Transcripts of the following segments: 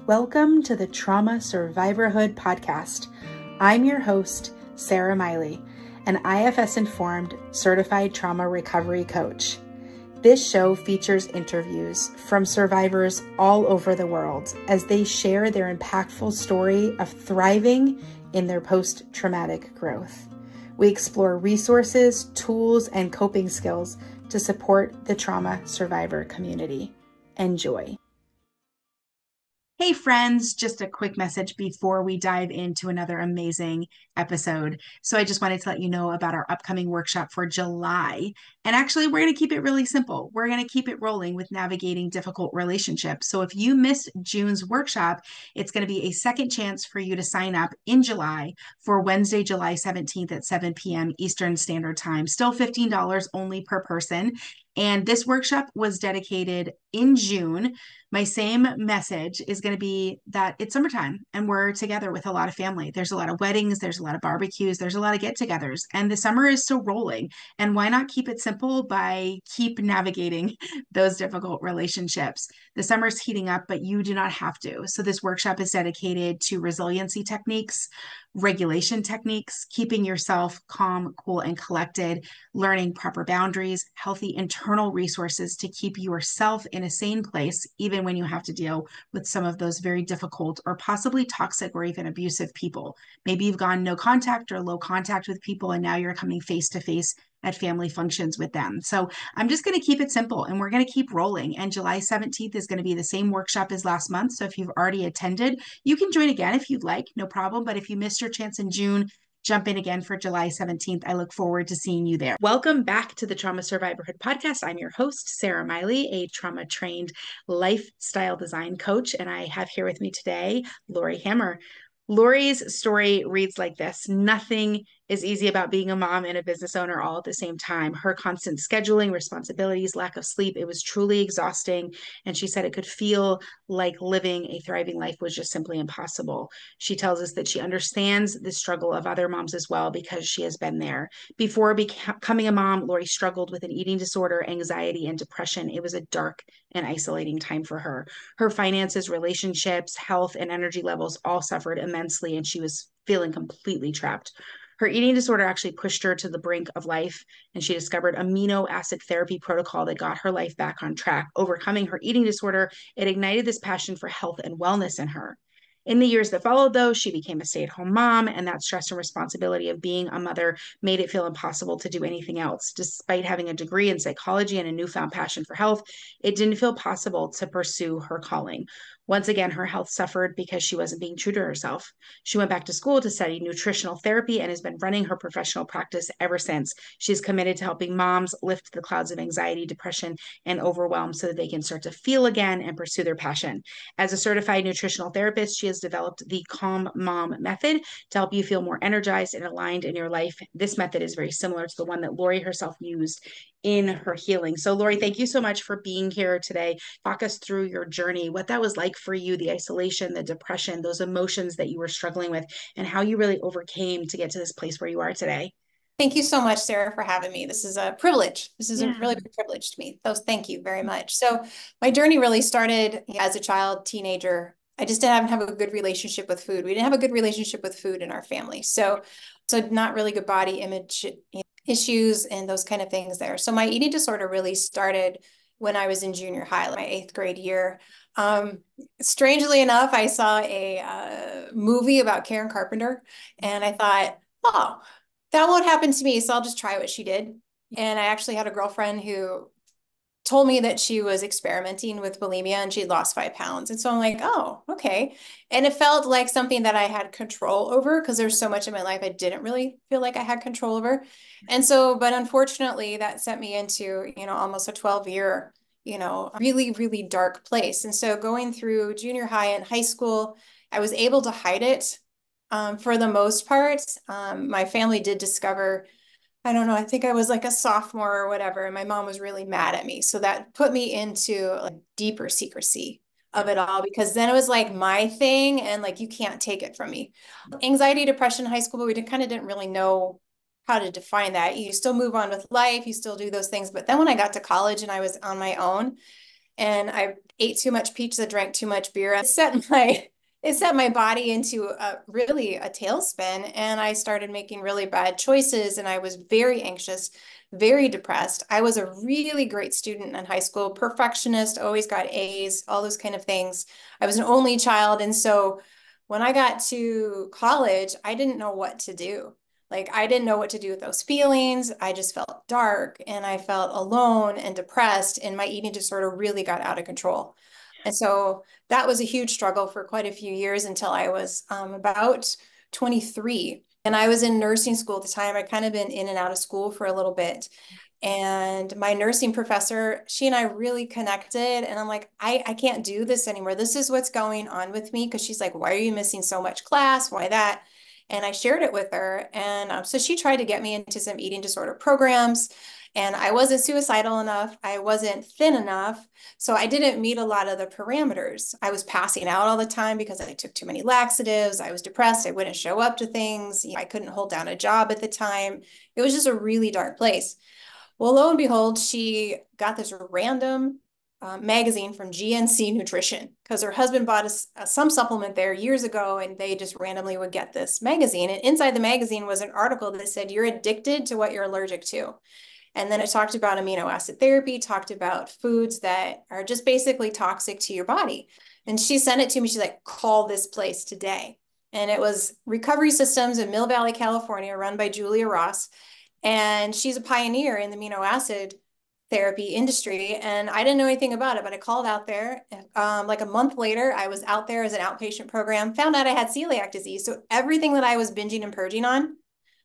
Welcome to the Trauma Survivorhood podcast. I'm your host, Sarah Miley, an IFS-informed certified trauma recovery coach. This show features interviews from survivors all over the world as they share their impactful story of thriving in their post-traumatic growth. We explore resources, tools, and coping skills to support the trauma survivor community. Enjoy. Hey friends, just a quick message before we dive into another amazing episode. So I just wanted to let you know about our upcoming workshop for July. And actually, we're going to keep it really simple. We're going to keep it rolling with navigating difficult relationships. So if you missed June's workshop, it's going to be a second chance for you to sign up in July for Wednesday, July 17th at 7 p.m. Eastern Standard Time. Still $15 only per person. And this workshop was dedicated in June. My same message is going to be that it's summertime and we're together with a lot of family. There's a lot of weddings, there's a lot of barbecues, there's a lot of get-togethers, and the summer is still rolling. And why not keep it simple by keep navigating those difficult relationships? The summer's heating up, but you do not have to. So this workshop is dedicated to resiliency techniques, regulation techniques, keeping yourself calm, cool, and collected, learning proper boundaries, healthy internal resources to keep yourself in a sane place, even when you have to deal with some of those very difficult or possibly toxic or even abusive people. Maybe you've gone no contact or low contact with people, and now you're coming face to face at family functions with them. So I'm just going to keep it simple and we're going to keep rolling. And July 17th is going to be the same workshop as last month. So if you've already attended, you can join again if you'd like, no problem. But if you missed your chance in June, jump in again for July 17th. I look forward to seeing you there. Welcome back to the Trauma Survivorhood podcast. I'm your host, Sarah Miley, a trauma-trained lifestyle design coach. And I have here with me today, Laurie Hammer. Laurie's story reads like this. Nothing is easy about being a mom and a business owner all at the same time. Her constant scheduling, responsibilities, lack of sleep, it was truly exhausting. And she said it could feel like living a thriving life was just simply impossible. She tells us that she understands the struggle of other moms as well because she has been there. Before becoming a mom, Laurie struggled with an eating disorder, anxiety, and depression. It was a dark and isolating time for her. Her finances, relationships, health, and energy levels all suffered immensely, and she was feeling completely trapped. Her eating disorder actually pushed her to the brink of life, and she discovered amino acid therapy protocol that got her life back on track. Overcoming her eating disorder, it ignited this passion for health and wellness in her. In the years that followed, though, she became a stay-at-home mom, and that stress and responsibility of being a mother made it feel impossible to do anything else. Despite having a degree in psychology and a newfound passion for health, it didn't feel possible to pursue her calling. Once again, her health suffered because she wasn't being true to herself. She went back to school to study nutritional therapy and has been running her professional practice ever since. She's committed to helping moms lift the clouds of anxiety, depression, and overwhelm so that they can start to feel again and pursue their passion. As a certified nutritional therapist, she has developed the Calm Mom method to help you feel more energized and aligned in your life. This method is very similar to the one that Laurie herself used in her healing. So Laurie, thank you so much for being here today. Talk us through your journey, what that was like for you, the isolation, the depression, those emotions that you were struggling with, and how you really overcame to get to this place where you are today. Thank you so much, Sarah, for having me. This is a privilege. This is a really big privilege to me. So thank you very much. So my journey really started as a child, teenager. I just didn't have a good relationship with food. We didn't have a good relationship with food in our family. So not really good body image issues and those kind of things there. So my eating disorder really started when I was in junior high, like my 8th grade year. Strangely enough, I saw a movie about Karen Carpenter, and I thought, oh, that won't happen to me, so I'll just try what she did. And I actually had a girlfriend who told me that she was experimenting with bulimia and she'd lost 5 pounds. And so I'm like, oh, okay. And it felt like something that I had control over because there's so much in my life I didn't really feel like I had control over. And so, but unfortunately, that sent me into, almost a 12-year, really, really dark place. And so going through junior high and high school, I was able to hide it for the most part. My family did discover, I don't know, I think I was like a sophomore or whatever, and my mom was really mad at me. So that put me into like deeper secrecy of it all, because then it was like my thing and like, you can't take it from me. Anxiety, depression in high school, but we didn't really know how to define that. You still move on with life, you still do those things. But then when I got to college and I was on my own, and I ate too much pizza, drank too much beer. It set my body into really a tailspin, and I started making really bad choices, and I was very anxious, very depressed. I was a really great student in high school, perfectionist, always got A's, all those kind of things. I was an only child, and so when I got to college, I didn't know what to do. Like, I didn't know what to do with those feelings. I just felt dark and I felt alone and depressed, and my eating disorder really got out of control. And so that was a huge struggle for quite a few years until I was about 23. And I was in nursing school at the time. I'd kind of been in and out of school for a little bit. And my nursing professor, she and I really connected. And I'm like, I can't do this anymore. This is what's going on with me. Because she's like, why are you missing so much class? Why that? And I shared it with her. And so she tried to get me into some eating disorder programs. And I wasn't suicidal enough. I wasn't thin enough. So I didn't meet a lot of the parameters. I was passing out all the time because I took too many laxatives. I was depressed. I wouldn't show up to things. I couldn't hold down a job at the time. It was just a really dark place. Well, lo and behold, she got this random magazine from GNC Nutrition because her husband bought some supplement there years ago, and they just randomly would get this magazine. And inside the magazine was an article that said, you're addicted to what you're allergic to. And then it talked about amino acid therapy, talked about foods that are just basically toxic to your body. And she sent it to me. She's like, call this place today. And it was Recovery Systems in Mill Valley, California, run by Julia Ross. And she's a pioneer in the amino acid therapy industry. And I didn't know anything about it, but I called out there. Like a month later, I was out there as an outpatient program, found out I had celiac disease. So everything that I was binging and purging on,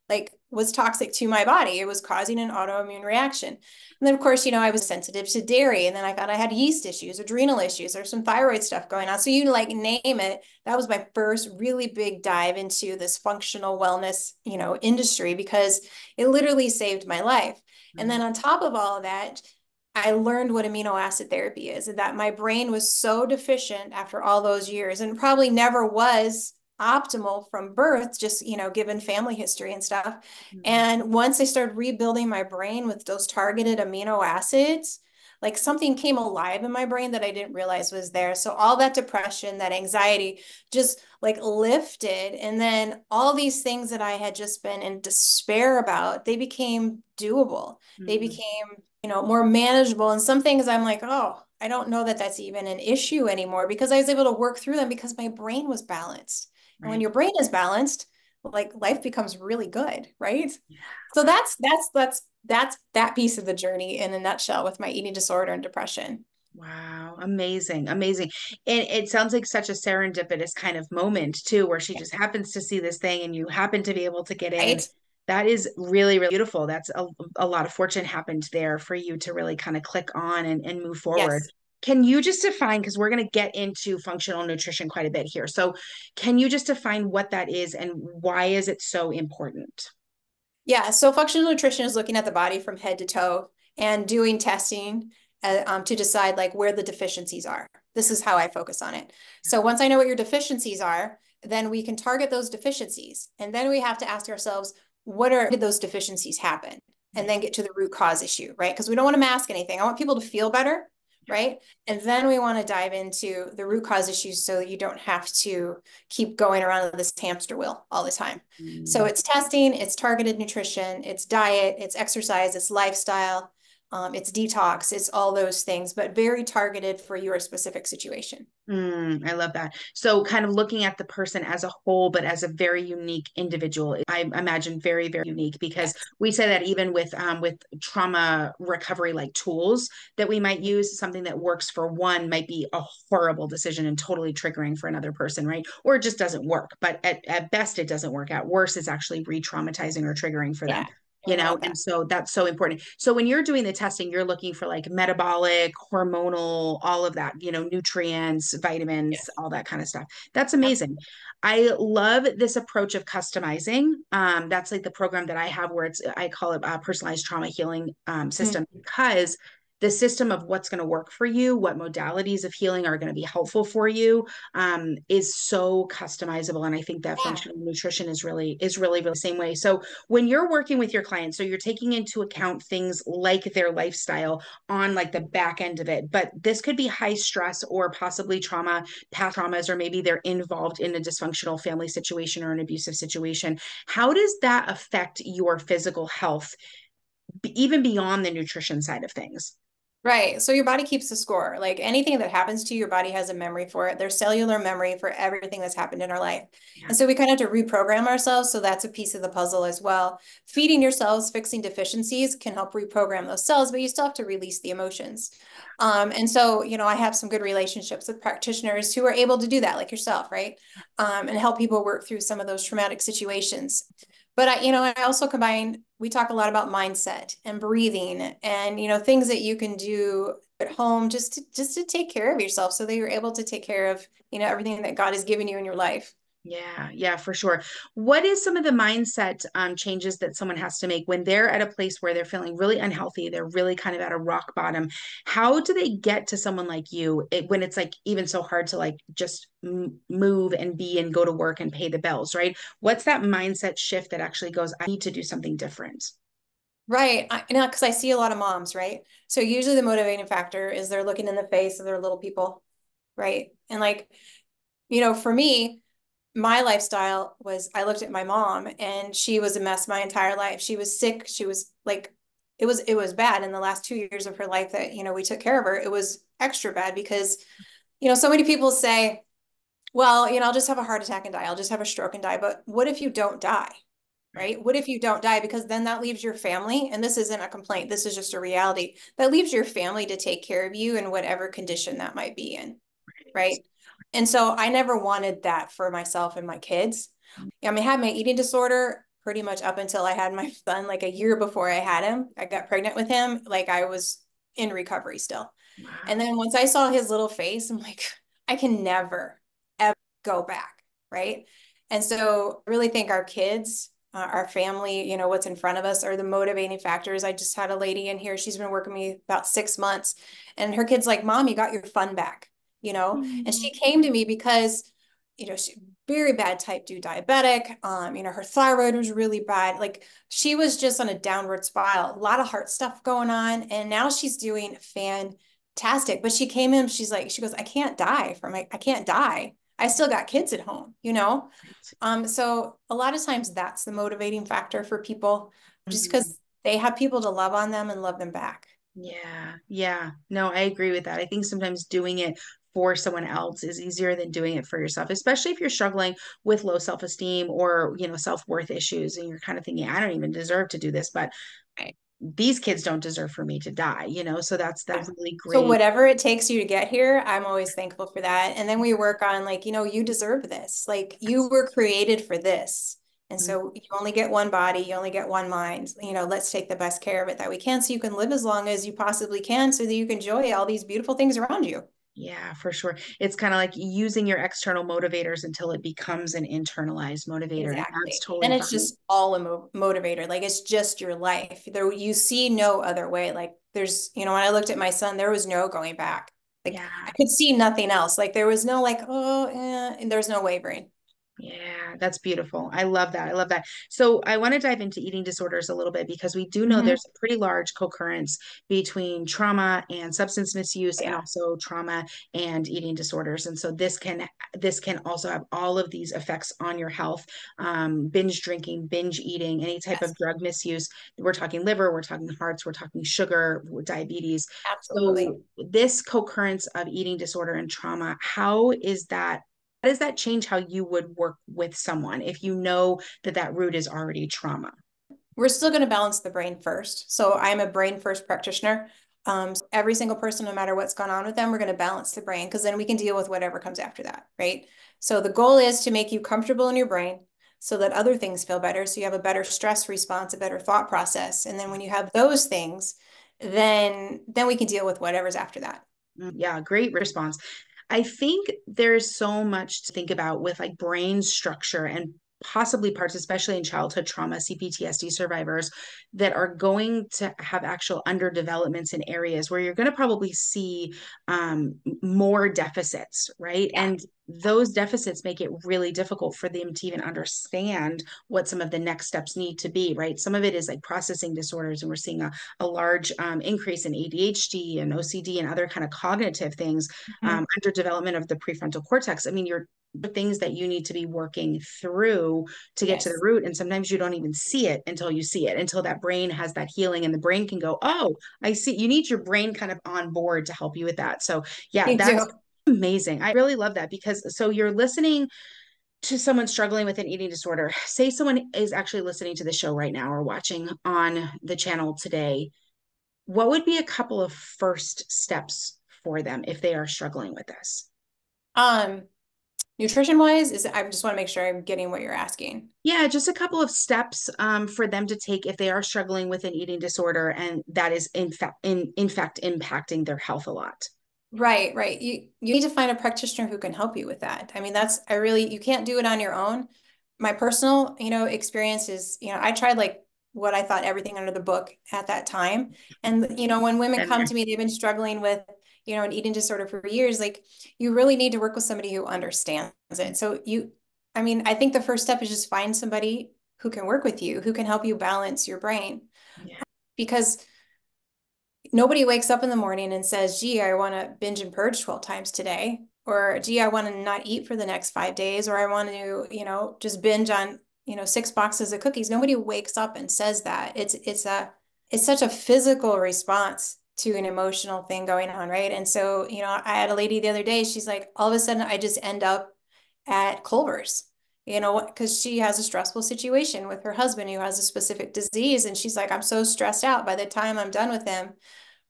like, was toxic to my body. It was causing an autoimmune reaction. And then, of course, I was sensitive to dairy. And then I found I had yeast issues, adrenal issues, or some thyroid stuff going on. So you like name it. That was my first really big dive into this functional wellness, industry, because it literally saved my life. And then on top of all of that, I learned what amino acid therapy is, and that my brain was so deficient after all those years, and probably never was optimal from birth, just, given family history and stuff. And once I started rebuilding my brain with those targeted amino acids, like something came alive in my brain that I didn't realize was there. So all that depression, that anxiety just like lifted. And then all these things that I had just been in despair about, they became doable. They became, more manageable. And some things I'm like, oh, I don't know that that's even an issue anymore, because I was able to work through them because my brain was balanced. And when your brain is balanced, like, life becomes really good, right? So that's that piece of the journey in a nutshell with my eating disorder and depression. Wow, amazing, amazing. And it sounds like such a serendipitous kind of moment too, where she just happens to see this thing and you happen to be able to get in. Right? That is really, really beautiful. That's a lot of fortune happened there for you to really kind of click on and move forward. Yes. Can you just define, because we're going to get into functional nutrition quite a bit here. So can you just define what that is and why is it so important? Yeah. So functional nutrition is looking at the body from head to toe and doing testing to decide like where the deficiencies are. This is how I focus on it. So once I know what your deficiencies are, then we can target those deficiencies. And then we have to ask ourselves, did those deficiencies happen? And then get to the root cause issue, right? Because we don't want to mask anything. I want people to feel better, right? And then we want to dive into the root cause issues so that you don't have to keep going around this hamster wheel all the time. So it's testing, it's targeted nutrition, it's diet, it's exercise, it's lifestyle, it's detox, it's all those things, but very targeted for your specific situation. I love that. So kind of looking at the person as a whole, but as a very unique individual. I imagine very, very unique, because Yes. we say that even with trauma recovery like tools that we might use, something that works for one might be a horrible decision and totally triggering for another person, right? Or it just doesn't work. But at best, it doesn't work. At worst, it's actually re-traumatizing or triggering for them. Yeah, I love And that. so that's so important. So when you're doing the testing, you're looking for like metabolic, hormonal, all of that, nutrients, vitamins, Yes. all that kind of stuff. That's amazing. I love this approach of customizing. That's like the program that I have where I call it a personalized trauma healing system, because the system of what's going to work for you, what modalities of healing are going to be helpful for you, is so customizable. And I think that Yeah. functional nutrition is really the same way. So when you're working with your clients, so you're taking into account things like their lifestyle on like the back end of it, but this could be high stress or possibly trauma, past traumas, or maybe they're involved in a dysfunctional family situation or an abusive situation. How does that affect your physical health, even beyond the nutrition side of things? Right. So your body keeps the score. Like anything that happens to you, your body has a memory for it. There's cellular memory for everything that's happened in our life. Yeah. And so we kind of have to reprogram ourselves. So that's a piece of the puzzle as well. Feeding your cells, fixing deficiencies can help reprogram those cells, but you still have to release the emotions. And so, I have some good relationships with practitioners who are able to do that, like yourself, right? And help people work through some of those traumatic situations. But I also combine, we talk a lot about mindset and breathing and, things that you can do at home just to take care of yourself so that you're able to take care of, everything that God has given you in your life. Yeah, for sure. What is some of the mindset changes that someone has to make when they're at a place where they're feeling really unhealthy? They're really kind of at a rock bottom. How do they get to someone like you when it's like even so hard to like just move and be and go to work and pay the bills, right? What's that mindset shift that actually goes, I need to do something different? Right. Because I see a lot of moms, right? So usually the motivating factor is they're looking in the face of their little people, right? And like, for me, my lifestyle was I looked at my mom and she was a mess my entire life. She was sick. She was like, it was bad in the last 2 years of her life that, we took care of her. It was extra bad because, so many people say, well, I'll just have a heart attack and die. I'll just have a stroke and die. But what if you don't die? Right. Right? What if you don't die? Because then that leaves your family, and this isn't a complaint, this is just a reality, that leaves your family to take care of you in whatever condition that might be in, right? And so I never wanted that for myself and my kids. I mean, I had my eating disorder pretty much up until I had my son, like a year before I had him. I got pregnant with him, like I was in recovery still. And Wow. then once I saw his little face, I'm like, I can never, ever go back, right? And so I really think our kids, our family, what's in front of us are the motivating factors. I just had a lady in here, she's been working with me about 6 months, and her kid's like, Mom, you got your fun back, And she came to me because, she very bad type 2 diabetic. Her thyroid was really bad. Like she was just on a downward spiral, a lot of heart stuff going on. And now she's doing fantastic. But she came in, she goes, I can't die. I still got kids at home. So a lot of times that's the motivating factor for people, just Mhm. because they have people to love on them and love them back. Yeah. No, I agree with that. I think sometimes doing it for someone else is easier than doing it for yourself, especially if you're struggling with low self-esteem or, self-worth issues and you're kind of thinking, I don't even deserve to do this, but Right. these kids don't deserve for me to die. So that's the Yeah. really So great. whatever it takes you to get here, I'm always thankful for that. And then we work on like, you deserve this. Like you were created for this. And so you only get one body, you only get one mind. Let's take the best care of it that we can so you can live as long as you possibly can so that you can enjoy all these beautiful things around you. Yeah, for sure. It's kind of like using your external motivators until it becomes an internalized motivator, and that's Exactly. totally And it's fine. just all a motivator. Like it's just your life. There, you see no other way. Like when I looked at my son, there was no going back. Like I Yeah. could see nothing else. Like there was no like, oh, and there's no wavering. Yeah, that's beautiful. I love that. I love that. So I want to dive into eating disorders a little bit because we do know Hmm. there's a pretty large concurrence between trauma and substance misuse and Yeah, also trauma and eating disorders. And so this can also have all of these effects on your health. Binge drinking, binge eating, any type of yes, drug misuse. We're talking liver, we're talking hearts, we're talking sugar, diabetes. absolutely. So this concurrence of eating disorder and trauma, how does that change how you would work with someone if you know that that root is already trauma? We're still going to balance the brain first. So I'm a brain first practitioner. So every single person, no matter what's going on with them, we're going to balance the brain because then we can deal with whatever comes after that, right? So the goal is to make you comfortable in your brain so that other things feel better. So you have a better stress response, a better thought process. And then when you have those things, then we can deal with whatever's after that. Yeah, great response. I think there's so much to think about with like brain structure and possibly parts, especially in childhood trauma, CPTSD survivors, that are going to have actual underdevelopments in areas where you're going to probably see more deficits, right? Yeah. And those deficits make it really difficult for them to even understand what some of the next steps need to be, right? Some of it is like processing disorders, and we're seeing a large increase in ADHD and OCD and other kind of cognitive things, Mhm. under development of the prefrontal cortex. I mean, you're things that you need to be working through to get to the Yes. root. And sometimes you don't even see it until you see it, until that brain has that healing and the brain can go, oh, I see. You need your brain kind of on board to help you with that. So yeah, Me that's too. amazing. I really love that, because so you're listening to someone struggling with an eating disorder. Say someone is actually listening to the show right now or watching on the channel today. What would be a couple of first steps for them if they are struggling with this? Um, Nutrition wise, I just want to make sure I'm getting what you're asking. Yeah, just a couple of steps for them to take if they are struggling with an eating disorder, and that is in fact impacting their health a lot. Right, right. You need to find a practitioner who can help you with that. I mean, you can't do it on your own. My personal, experience is, I tried like what I thought everything under the book at that time. And, when women Been come there. to me, they've been struggling with, an eating disorder for years, like you really need to work with somebody who understands it. I mean, I think the first step is just find somebody who can work with you, who can help you balance your brain. Yeah. Because nobody wakes up in the morning and says, gee, I want to binge and purge 12 times today. Or, gee, I want to not eat for the next 5 days. Or I want to, just binge on, 6 boxes of cookies. Nobody wakes up and says that. It's such a physical response to an emotional thing going on, right? And so, I had a lady the other day, she's like, all of a sudden I just end up at Culver's, because she has a stressful situation with her husband who has a specific disease. And she's like, I'm so stressed out by the time I'm done with him.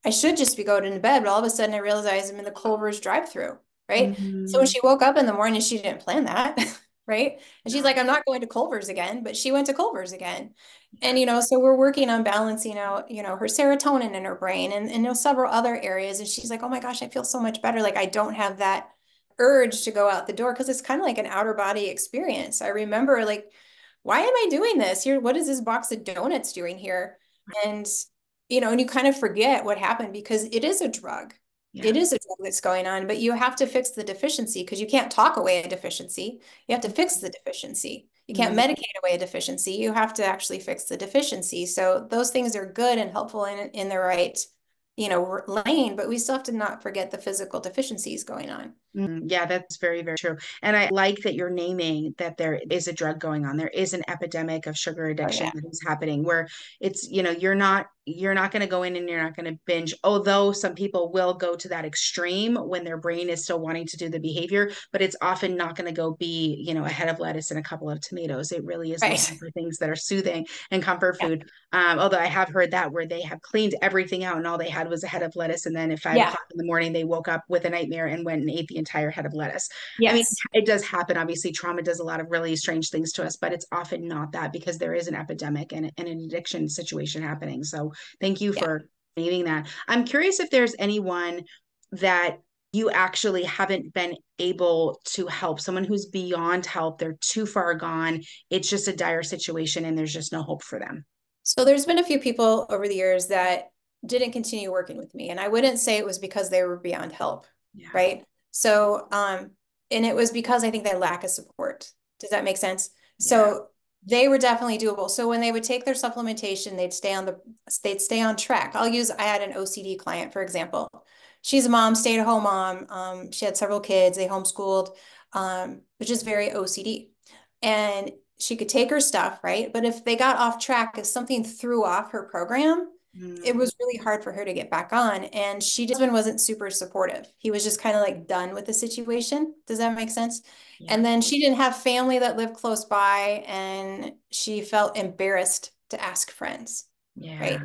I should just be going to bed, but all of a sudden I realized I'm in the Culver's drive-through, right? So when Mhm. she woke up in the morning, she didn't plan that, right? And she's No. like, I'm not going to Culver's again, but she went to Culver's again. And, so we're working on balancing out, her serotonin in her brain and, several other areas. And she's like, oh my gosh, I feel so much better. Like I don't have that urge to go out the door because it's kind of like an outer body experience. I remember like, why am I doing this here? What is this box of donuts doing here? And and you kind of forget what happened because it is a drug. Yeah. It is a drug that's going on, but you have to fix the deficiency because you can't talk away a deficiency. You have to fix the deficiency. You can't Mhm. medicate away a deficiency. You have to actually fix the deficiency. So those things are good and helpful in the right, lane, but we still have to not forget the physical deficiencies going on. Yeah, that's very, very true. And I like that you're naming that there is a drug going on. There is an epidemic of sugar Oh addiction yeah. that is happening, where it's, you're not going to go in and you're not going to binge, although some people will go to that extreme when their brain is still wanting to do the behavior, but it's often not going to go be, a head of lettuce and a couple of tomatoes. It really is Right. looking for things that are soothing and comfort Yeah. food. Although I have heard that where they have cleaned everything out and all they had was a head of lettuce. And then at five Yeah. o'clock in the morning, they woke up with a nightmare and went and ate the entire head of lettuce. I mean, Yes. it does happen. Obviously, trauma does a lot of really strange things to us, but it's often not that, because there is an epidemic and an addiction situation happening. So thank you Yeah. for naming that. I'm curious if there's anyone that you actually haven't been able to help, someone who's beyond help, they're too far gone, it's just a dire situation and there's just no hope for them. So there's been a few people over the years that didn't continue working with me. And I wouldn't say it was because they were beyond help, Yeah. right? So, and it was because I think they lack of support. Does that make sense? Yeah. So they were definitely doable. So when they would take their supplementation, they'd stay on track. I had an OCD client, for example. She's a mom, stay-at-home mom. She had several kids. They homeschooled, which is very OCD. And she could take her stuff, right? But if they got off track, if something threw off her program, it Mm, was really hard for her to get back on. And husband wasn't super supportive. He was just kind of like done with the situation. Does that make sense? yeah. And then she didn't have family that lived close by, and she felt embarrassed to ask friends, Yeah. right?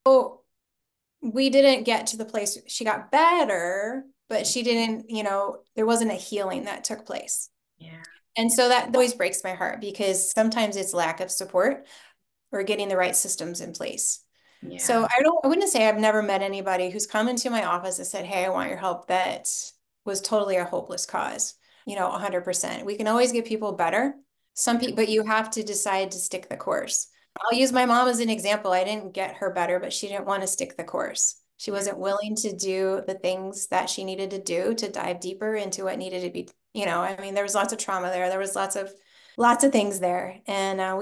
So we didn't get to the place. She got better, but she didn't, there wasn't a healing that took place. Yeah. And so that always breaks my heart because sometimes it's lack of support or getting the right systems in place. Yeah. So I wouldn't say I've never met anybody who's come into my office and said, hey, I want your help, that was totally a hopeless cause, 100%. We can always get people better. Some people, but you have to decide to stick the course. I'll use my mom as an example. I didn't get her better, but she didn't want to stick the course. She Yeah. wasn't willing to do the things that she needed to do to dive deeper into what needed to be, I mean, there was lots of trauma there. There was lots of things there. And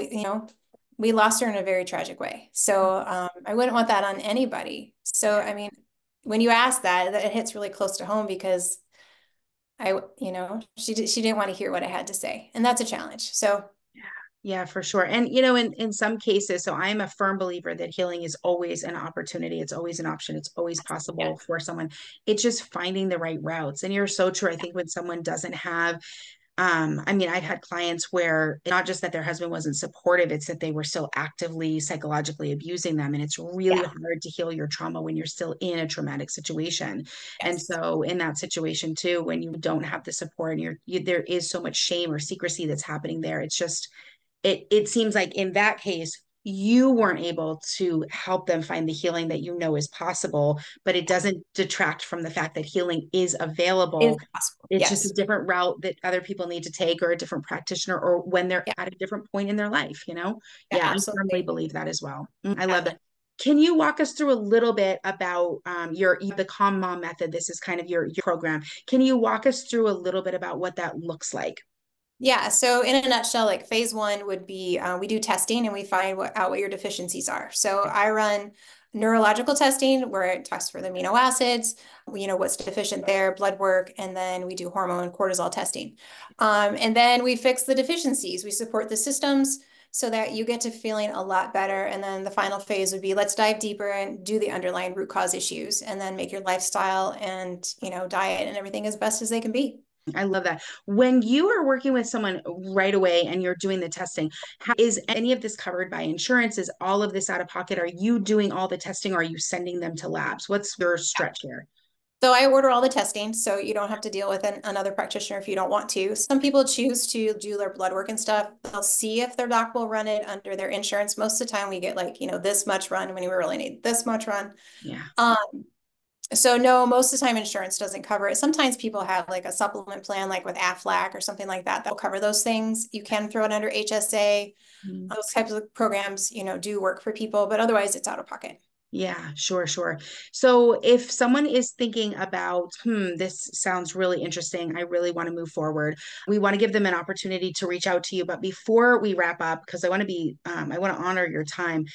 we lost her in a very tragic way. So I wouldn't want that on anybody. So, Yeah. I mean, when you ask that, it hits really close to home because she didn't want to hear what I had to say. And that's a challenge. So Yeah, for sure. And in some cases, so I'm a firm believer that healing is always an opportunity. It's always an option. It's always yeah, possible for someone. It's just finding the right routes. And you're so true. I think when someone doesn't have I mean, I've had clients where not just that their husband wasn't supportive, it's that they were still actively psychologically abusing them. And it's really yeah, hard to heal your trauma when you're still in a traumatic situation. And yes. so in that situation too, when you don't have the support and there is so much shame or secrecy that's happening there, it's just it seems like in that case you weren't able to help them find the healing that you know is possible, but it doesn't detract from the fact that healing is Is available. possible. It's just a Yes. different route that other people need to take, or a different practitioner, or when they're Yeah. at a different point in their life, Yeah, Yeah, I firmly absolutely. believe that as well. I love Yeah. that. Can you walk us through a little bit about the Calm Mom method? This is kind of your program. Can you walk us through a little bit about what that looks like? Yeah. So in a nutshell, like phase one would be we do testing and we find out what your deficiencies are. So I run neurological testing where it tests for the amino acids, what's deficient there, blood work, and then we do hormone cortisol testing. And then we fix the deficiencies. We support the systems so that you get to feeling a lot better. And then the final phase would be let's dive deeper and do the underlying root cause issues and then make your lifestyle and, diet and everything as best as they can be. I love that. When you are working with someone right away and you're doing the testing, is any of this covered by insurance? Is all of this out of pocket? Are you doing all the testing? Or are you sending them to labs? What's your stretch here? So I order all the testing, so you don't have to deal with another practitioner if you don't want to. Some people choose to do their blood work and stuff. They'll see if their doc will run it under their insurance. Most of the time we get like, this much run when we really need this much run. Yeah. Um, so no, most of the time insurance doesn't cover it. Sometimes people have like a supplement plan, like with Aflac or something like that, that'll cover those things. You can throw it under HSA. Mm. Those types of programs, do work for people, but otherwise it's out of pocket. Yeah, sure, sure. So if someone is thinking about, this sounds really interesting, I really want to move forward, we want to give them an opportunity to reach out to you. But before we wrap up, because I want to honor your time.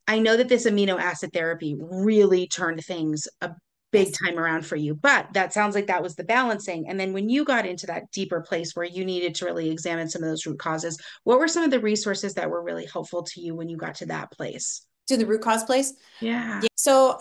I know that this amino acid therapy really turned things a big Yes. time around for you, but that sounds like that was the balancing. And then when you got into that deeper place where you needed to really examine some of those root causes, what were some of the resources that were really helpful to you when you got to that place? To the root cause place. Yeah. Yeah. So,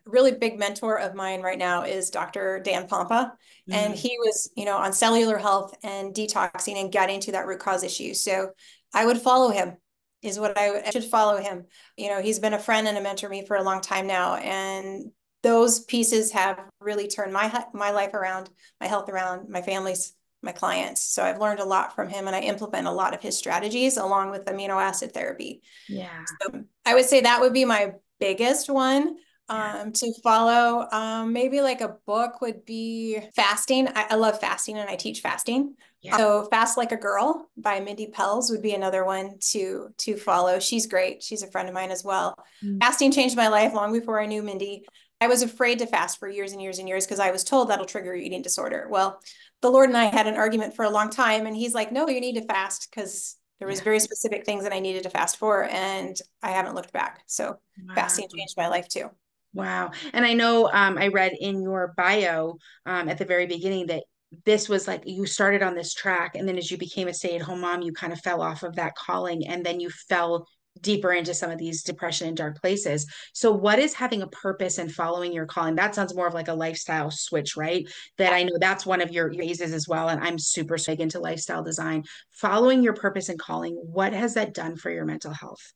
really big mentor of mine right now is Dr. Dan Pompa, and Mm, he was, on cellular health and detoxing and getting to that root cause issue. So, I would follow him, is what I should follow him. He's been a friend and a mentor to me for a long time now, and those pieces have really turned my life around, my health around, my family's, my clients. So, I've learned a lot from him, and I implement a lot of his strategies along with amino acid therapy. yeah. So I would say that would be my biggest one Yeah. to follow. Maybe like a book would be fasting. I love fasting and I teach fasting. Yeah. So Fast Like a Girl by Mindy Pelz would be another one to follow. She's great. She's a friend of mine as well. Mm, Fasting changed my life long before I knew Mindy. I was afraid to fast for years and years and years because I was told that'll trigger your eating disorder. Well, the Lord and I had an argument for a long time, and he's like, no, you need to fast because there was yeah. very specific things that I needed to fast for, and I haven't looked back. So Wow. fasting changed my life too. Wow. And I know I read in your bio at the very beginning that this was like you started on this track, and then as you became a stay-at-home mom, you kind of fell off of that calling, and then you fell deeper into some of these depression and dark places. So what is having a purpose and following your calling? That sounds more of like a lifestyle switch, right? That Yeah. I know that's one of your phases as well. And I'm super big into lifestyle design. Following your purpose and calling, what has that done for your mental health?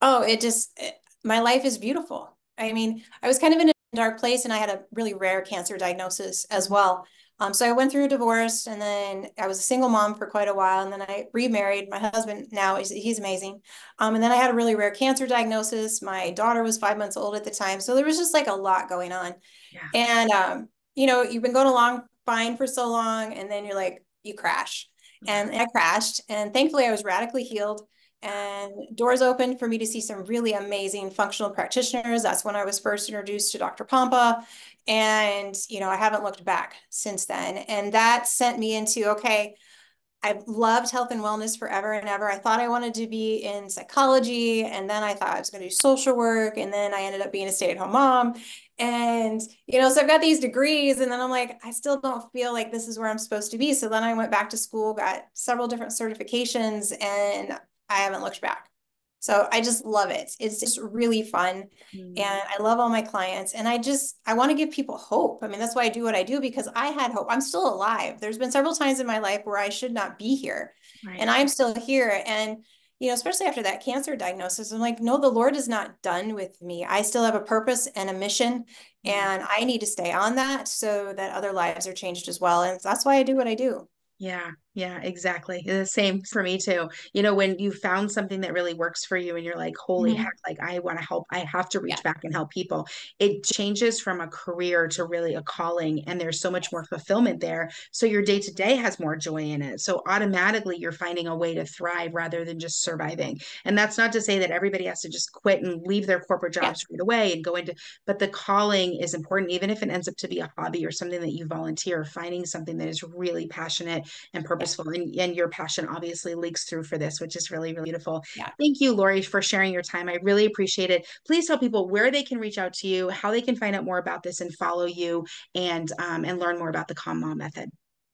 Oh, my life is beautiful. I mean, I was kind of in a dark place and I had a really rare cancer diagnosis as well. So I went through a divorce and then I was a single mom for quite a while. And then I remarried. My husband now, he's amazing. And then I had a really rare cancer diagnosis. My daughter was 5 months old at the time. So there was just like a lot going on. Yeah. And, you've been going along fine for so long and then you're like, you crash. and I crashed. And thankfully, I was radically healed. And doors opened for me to see some really amazing functional practitioners. That's when I was first introduced to Dr. Pompa. And, I haven't looked back since then. And that sent me into, okay, I've loved health and wellness forever and ever. I thought I wanted to be in psychology, and then I thought I was going to do social work, and then I ended up being a stay-at-home mom. And, so I've got these degrees, and then I'm like, I still don't feel like this is where I'm supposed to be. So then I went back to school, got several different certifications, and I haven't looked back. So I just love it. It's just really fun. And I love all my clients. And I want to give people hope. I mean, that's why I do what I do, because I had hope. I'm still alive. There's been several times in my life where I should not be here. Right. And I'm still here. And, especially after that cancer diagnosis, I'm like, no, the Lord is not done with me. I still have a purpose and a mission, and I need to stay on that so that other lives are changed as well. And that's why I do what I do. Yeah, exactly. The same for me too. When you found something that really works for you and you're like, holy heck, like I want to help, I have to reach back and help people. It changes from a career to really a calling, and there's so much more fulfillment there. So your day to day has more joy in it. So automatically you're finding a way to thrive rather than just surviving. And that's not to say that everybody has to just quit and leave their corporate jobs right away and go into, but the calling is important, even if it ends up to be a hobby or something that you volunteer, finding something that is really passionate and purposeful. And your passion obviously leaks through for this, which is really, really beautiful. Thank you, Laurie, for sharing your time. I really appreciate it. Please tell people where they can reach out to you, how they can find out more about this and follow you, and learn more about the Calm Mom method.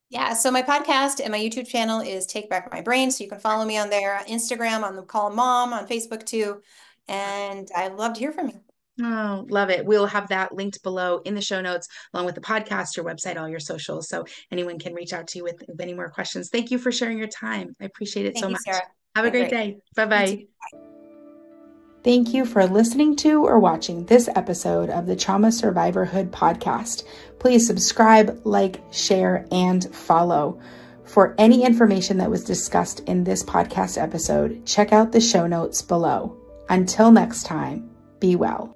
Yeah, so my podcast and my YouTube channel is Take Back My Brain. So you can follow me on there, Instagram, on the Calm Mom, on Facebook too. And I'd love to hear from you. Oh, love it. We'll have that linked below in the show notes, along with the podcast, your website, all your socials. So anyone can reach out to you with any more questions. Thank you for sharing your time. I appreciate it so much. Sarah. Have a great day. Bye-bye. Thank you for listening to or watching this episode of the Trauma Survivorhood podcast. Please subscribe, like, share, and follow. For any information that was discussed in this podcast episode, check out the show notes below. Until next time, be well.